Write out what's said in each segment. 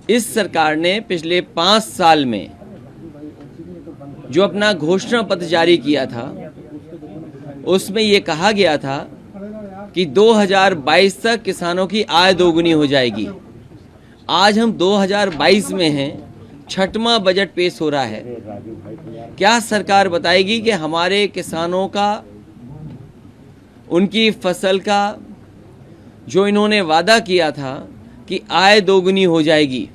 इस सरकार ने पिछले 5 साल में जो अपना घोषणा पत्र जारी किया था उसमें ये कहा गया था कि 2022 तक किसानों की आय दोगुनी हो जाएगी। आज हम 2022 में हैं, 6वां बजट पेश हो रहा है। क्या सरकार बताएगी कि हमारे किसानों का, उनकी फसल का जो इन्होंने वादा किया था कि आय दोगुनी हो जाएगी,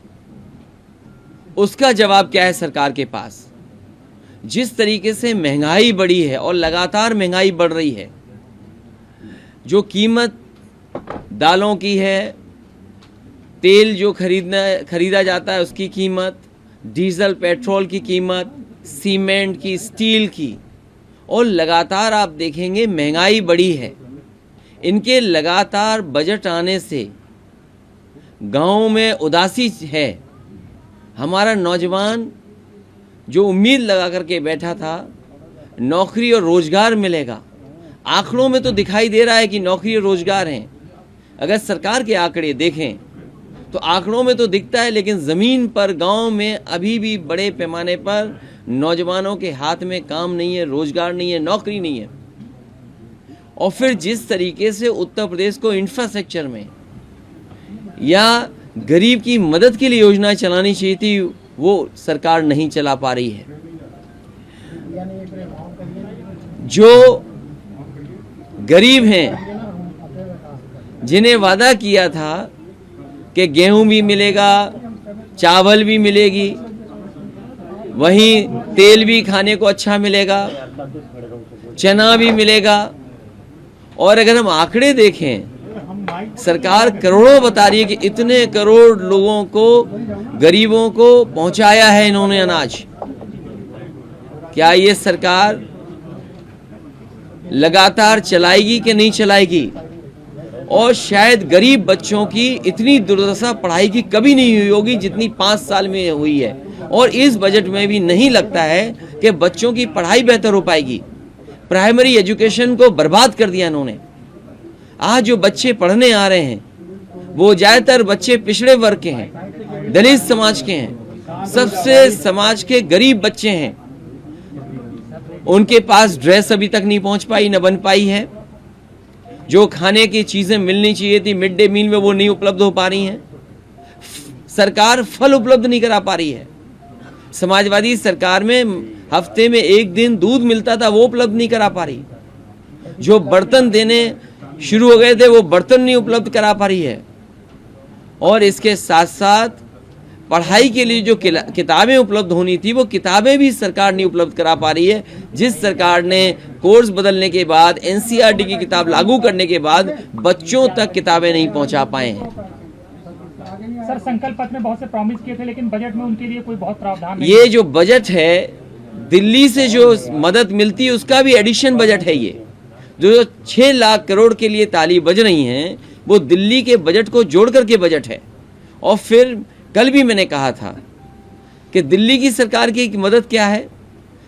उसका जवाब क्या है सरकार के पास? जिस तरीके से महंगाई बढ़ी है और लगातार महंगाई बढ़ रही है, जो कीमत दालों की है, तेल जो खरीदा जाता है उसकी कीमत, डीजल पेट्रोल की कीमत, सीमेंट की, स्टील की, और लगातार आप देखेंगे महंगाई बढ़ी है। इनके लगातार बजट आने से गाँव में उदासी है। हमारा नौजवान जो उम्मीद लगा करके बैठा था नौकरी और रोजगार मिलेगा, आंकड़ों में तो दिखाई दे रहा है कि नौकरी और रोजगार हैं। अगर सरकार के आंकड़े देखें तो आंकड़ों में तो दिखता है, लेकिन ज़मीन पर गांव में अभी भी बड़े पैमाने पर नौजवानों के हाथ में काम नहीं है, रोजगार नहीं है, नौकरी नहीं है। और फिर जिस तरीके से उत्तर प्रदेश को इंफ्रास्ट्रक्चर में या गरीब की मदद के लिए योजनाएं चलानी चाहिए थी, वो सरकार नहीं चला पा रही है। जो गरीब हैं, जिन्हें वादा किया था कि गेहूं भी मिलेगा, चावल भी मिलेगी, वहीं तेल भी खाने को अच्छा मिलेगा, चना भी मिलेगा, और अगर हम आंकड़े देखें, सरकार करोड़ों बता रही है कि इतने करोड़ लोगों को, गरीबों को पहुंचाया है इन्होंने अनाज। क्या ये सरकार लगातार चलाएगी कि नहीं चलाएगी? और शायद गरीब बच्चों की इतनी दुर्दशा पढ़ाई की कभी नहीं हुई होगी जितनी 5 साल में हुई है, और इस बजट में भी नहीं लगता है कि बच्चों की पढ़ाई बेहतर हो पाएगी। प्राइमरी एजुकेशन को बर्बाद कर दिया इन्होंने। आज जो बच्चे पढ़ने आ रहे हैं वो ज़्यादातर बच्चे पिछड़े वर्ग के हैं, दलित समाज के हैं, सबसे समाज के गरीब बच्चे हैं। उनके पास ड्रेस अभी तक नहीं पहुंच पाई, न बन पाई है। जो खाने की चीज़ें मिलनी चाहिए थी मिड डे मील में, वो नहीं उपलब्ध हो पा रही हैं। सरकार फल उपलब्ध नहीं करा पा रही है। समाजवादी सरकार में हफ्ते में 1 दिन दूध मिलता था, वो उपलब्ध नहीं करा पा रही। जो बर्तन देने शुरू हो गए थे वो बर्तन नहीं उपलब्ध करा पा रही है। और इसके साथ साथ पढ़ाई के लिए जो किताबें उपलब्ध होनी थी वो किताबें भी सरकार नहीं उपलब्ध करा पा रही है। जिस सरकार ने कोर्स बदलने के बाद, एनसीईआरटी की किताब लागू करने के बाद बच्चों तक किताबें नहीं पहुंचा पाए हैं। सर, संकल्प पत्र में बहुत से प्रॉमिस किए थे, लेकिन बजट में उनके लिए कोई बहुत प्रावधान नहीं। ये जो बजट है, दिल्ली से जो मदद मिलती है उसका भी एडिशन बजट है। ये जो 6 लाख करोड़ के लिए ताली बज रही हैं वो दिल्ली के बजट को जोड़ करके बजट है। और फिर कल भी मैंने कहा था कि दिल्ली की सरकार की मदद क्या है?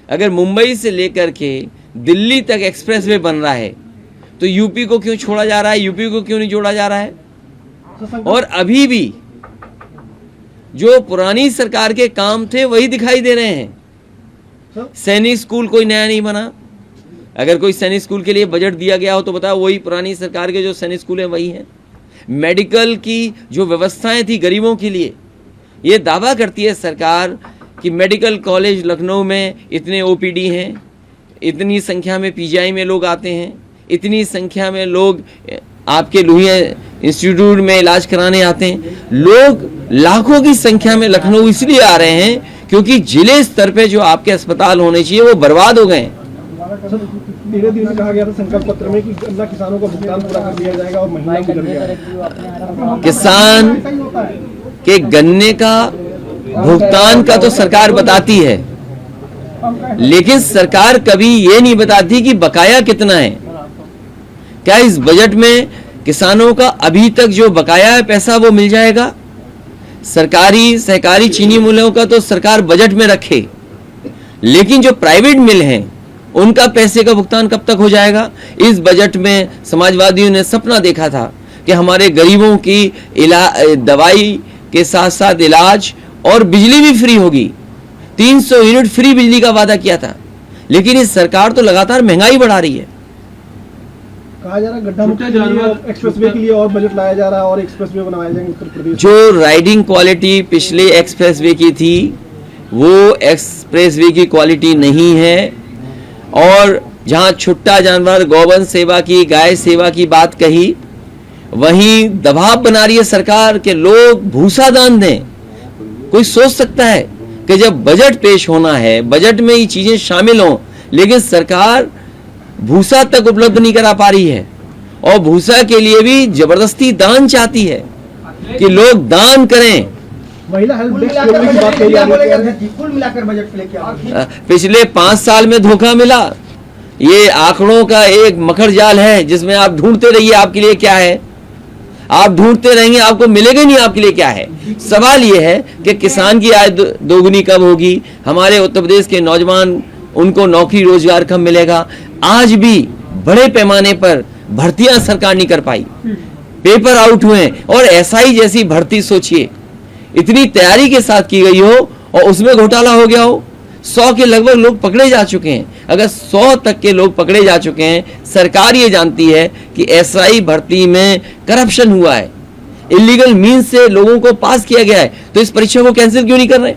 अगर मुंबई से लेकर के दिल्ली तक एक्सप्रेसवे बन रहा है तो यूपी को क्यों छोड़ा जा रहा है, यूपी को क्यों नहीं जोड़ा जा रहा है? और अभी भी जो पुरानी सरकार के काम थे वही दिखाई दे रहे हैं। सैनिक स्कूल कोई नया नहीं बना। अगर कोई सैनिक स्कूल के लिए बजट दिया गया हो तो बताओ, वही पुरानी सरकार के जो सैनिक स्कूल हैं वही हैं। मेडिकल की जो व्यवस्थाएं थी गरीबों के लिए, ये दावा करती है सरकार कि मेडिकल कॉलेज लखनऊ में इतने ओपीडी हैं, इतनी संख्या में पीजीआई में लोग आते हैं, इतनी संख्या में लोग आपके लोहिया इंस्टीट्यूट में इलाज कराने आते हैं। लोग लाखों की संख्या में लखनऊ इसलिए आ रहे हैं क्योंकि जिले स्तर पे जो आपके अस्पताल होने चाहिए वो बर्बाद हो गए। धीरे धीरे कहा गया था संकल्प पत्र में कि गन्ना किसानों का भुगतान पूरा कर दिया जाएगा और महिलाओं को कर दिया जाएगा। किसान के गन्ने का भुगतान का तो सरकार बताती है, लेकिन सरकार कभी ये नहीं बताती कि बकाया कितना है। क्या इस बजट में किसानों का अभी तक जो बकाया है पैसा वो मिल जाएगा? सरकारी सहकारी चीनी मिलों का तो सरकार बजट में रखे, लेकिन जो प्राइवेट मिल हैं उनका पैसे का भुगतान कब तक हो जाएगा? इस बजट में समाजवादियों ने सपना देखा था कि हमारे गरीबों की दवाई के साथ साथ इलाज और बिजली भी फ्री होगी। 300 यूनिट फ्री बिजली का वादा किया था, लेकिन इस सरकार तो लगातार महंगाई बढ़ा रही है। कहा जा रहा है गड्ढा मुक्ति के लिए एक्सप्रेसवे के लिए और बजट लाया जा रहा है और एक्सप्रेसवे बनाए जाएंगे उत्तर प्रदेश। जो राइडिंग क्वालिटी पिछले एक्सप्रेसवे की थी वो एक्सप्रेसवे की क्वालिटी नहीं है। और जहां छुट्टा जानवर गौवंश सेवा की, गाय सेवा की बात कही, वहीं दबाव बना रही है सरकार के लोग भूसा दान दें। कोई सोच सकता है कि जब बजट पेश होना है, बजट में ये चीजें शामिल हों, लेकिन सरकार भूसा तक उपलब्ध नहीं करा पा रही है और भूसा के लिए भी जबरदस्ती दान चाहती है कि लोग दान करें। महिला हेल्प डेस्क खोलने की बात कही जा रही है। कुल मिलाकर बजट लेके पिछले 5 साल में धोखा मिला। ये आंकड़ों का एक मखर जाल है जिसमें आप ढूंढते रहिए आपके लिए क्या है, आप ढूंढते रहेंगे आपको मिलेगा नहीं आपके लिए क्या है। सवाल ये है कि किसान की आय दोगुनी कब होगी, हमारे उत्तर प्रदेश के नौजवान उनको नौकरी रोजगार कब मिलेगा। आज भी बड़े पैमाने पर भर्तियां सरकार नहीं कर पाई, पेपर आउट हुए। और एसआई जैसी भर्ती सोचिए, इतनी तैयारी के साथ की गई हो और उसमें घोटाला हो गया हो। 100 के लगभग लोग पकड़े जा चुके हैं। अगर 100 तक के लोग पकड़े जा चुके हैं, सरकार ये जानती है कि एसआई भर्ती में करप्शन हुआ है, इलीगल मीन से लोगों को पास किया गया है, तो इस परीक्षा को कैंसिल क्यों नहीं कर रहे?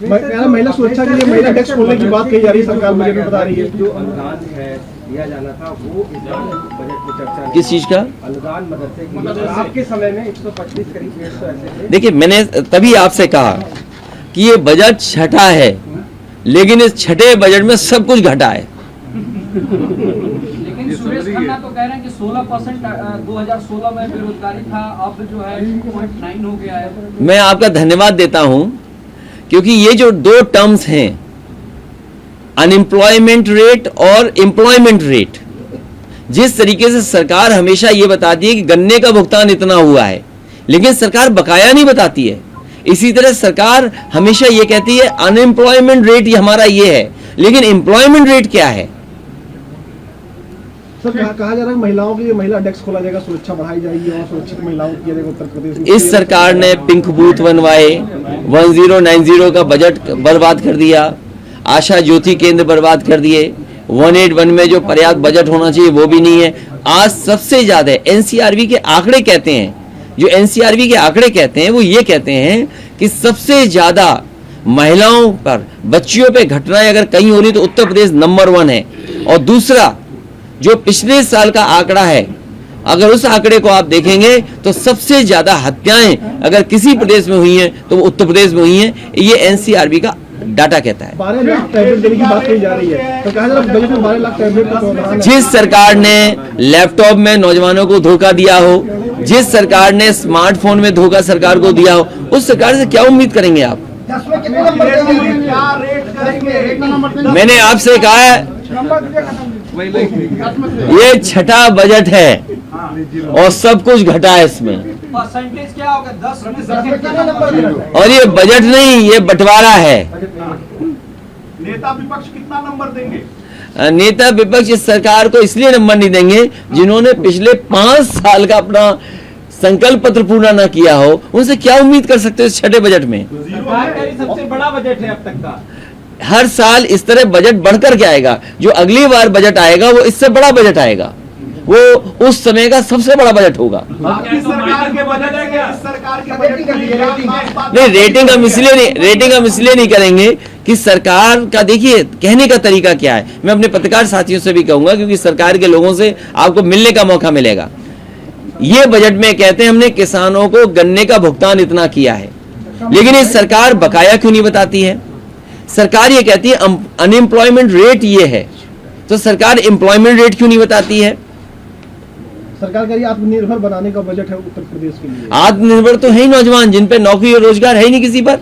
महिला सुरक्षा के लिए महिला डेस्क खोलने की बात कही जा रही है, सरकार बजट में बता रही है। जो अनुदान है दिया जाना था वो इस बार बजट में चर्चा नहीं। किस चीज का अनुदान मदरसे की आपके समय में 125 करीब 150 ऐसे थे। देखिए, मैंने तभी आपसे कहा कि ये बजट छठा है, लेकिन इस छठे बजट में सब कुछ घटा है। लेकिन सुरेश खन्ना तो कह रहे हैं कि 16% 2016 में बेरोजगारी था, अब जो है 2.9 हो गया है। मैं आपका धन्यवाद देता हूं, क्योंकि ये जो 2 टर्म्स हैं, अनएम्प्लॉयमेंट रेट और एम्प्लॉयमेंट रेट, जिस तरीके से सरकार हमेशा ये बताती है कि गन्ने का भुगतान इतना हुआ है, लेकिन सरकार बकाया नहीं बताती है। इसी तरह सरकार हमेशा ये कहती है अनएम्प्लॉयमेंट रेट हमारा ये है, लेकिन एम्प्लॉयमेंट रेट क्या है? सर कहा जा रहा है महिलाओं के लिए महिला डेस्क खोला जाएगा, सुरक्षा बढ़ाई जाएगी और सुरक्षित महिलाओं की जाएगा उत्तर प्रदेश में। इस सरकार ने पिंक बूथ बनवाए, 1090 का बजट बर्बाद कर दिया, आशा ज्योति केंद्र बर्बाद कर दिए, 181 में जो पर्याप्त बजट होना चाहिए वो भी नहीं है। आज सबसे ज्यादा एनसीआरबी के आंकड़े कहते हैं, जो एनसीआरबी के आंकड़े कहते हैं वो ये कहते हैं कि सबसे ज्यादा महिलाओं पर, बच्चियों पे घटनाएं अगर कहीं हो रही तो उत्तर प्रदेश नंबर 1 है। और दूसरा जो पिछले साल का आंकड़ा है, अगर उस आंकड़े को आप देखेंगे तो सबसे ज्यादा हत्याएं अगर किसी प्रदेश में हुई हैं तो वो उत्तर प्रदेश में हुई हैं। ये एनसीआरबी का डाटा कहता है। 12 लाख टैबलेट देने की बात कही जा रही है, तो कहा जा रहा है बजट में 12 लाख टैबलेट का प्रावधान है। जिस सरकार ने लैपटॉप में नौजवानों को धोखा दिया हो, जिस सरकार ने स्मार्टफोन में धोखा सरकार को दिया हो, उस सरकार से क्या उम्मीद करेंगे आप? 10 में कितने नंबर देंगे? क्या रेट करेंगे? मैंने आपसे कहा है ये छठा बजट है और सब कुछ घटा है इसमें। परसेंटेज क्या होगा? 10 में कितना नंबर देना है? और ये बजट नहीं, ये बंटवारा है। नेता विपक्ष कितना नंबर देंगे? नेता विपक्ष इस सरकार को इसलिए नंबर नहीं देंगे जिन्होंने पिछले 5 साल का अपना संकल्प पत्र पूरा ना किया हो, उनसे क्या उम्मीद कर सकते हो इस छठे बजट में? सबसे बड़ा बजट है अब तक का। हर साल इस तरह बजट बढ़कर के आएगा। जो अगली बार बजट आएगा वो इससे बड़ा बजट आएगा, वो उस समय का सबसे बड़ा बजट होगा। इस सरकार के बजट है क्या? इस सरकार के बजट नहीं, रेटिंग हम इसलिए नहीं करेंगे कि सरकार का, देखिए कहने का तरीका क्या है, मैं अपने पत्रकार साथियों से भी कहूंगा, क्योंकि सरकार के लोगों से आपको मिलने का मौका मिलेगा। ये बजट में कहते हैं हमने किसानों को गन्ने का भुगतान इतना किया है, लेकिन ये सरकार बकाया क्यों नहीं बताती है? सरकार ये कहती है अनएम्प्लॉयमेंट रेट ये है, तो सरकार एम्प्लॉयमेंट रेट क्यों नहीं बताती है? सरकार कह रही है आत्मनिर्भर बनाने का बजट है उत्तर प्रदेश के लिए। आत्मनिर्भर तो है ही नौजवान, जिन पे नौकरी और रोजगार है ही नहीं किसी पर।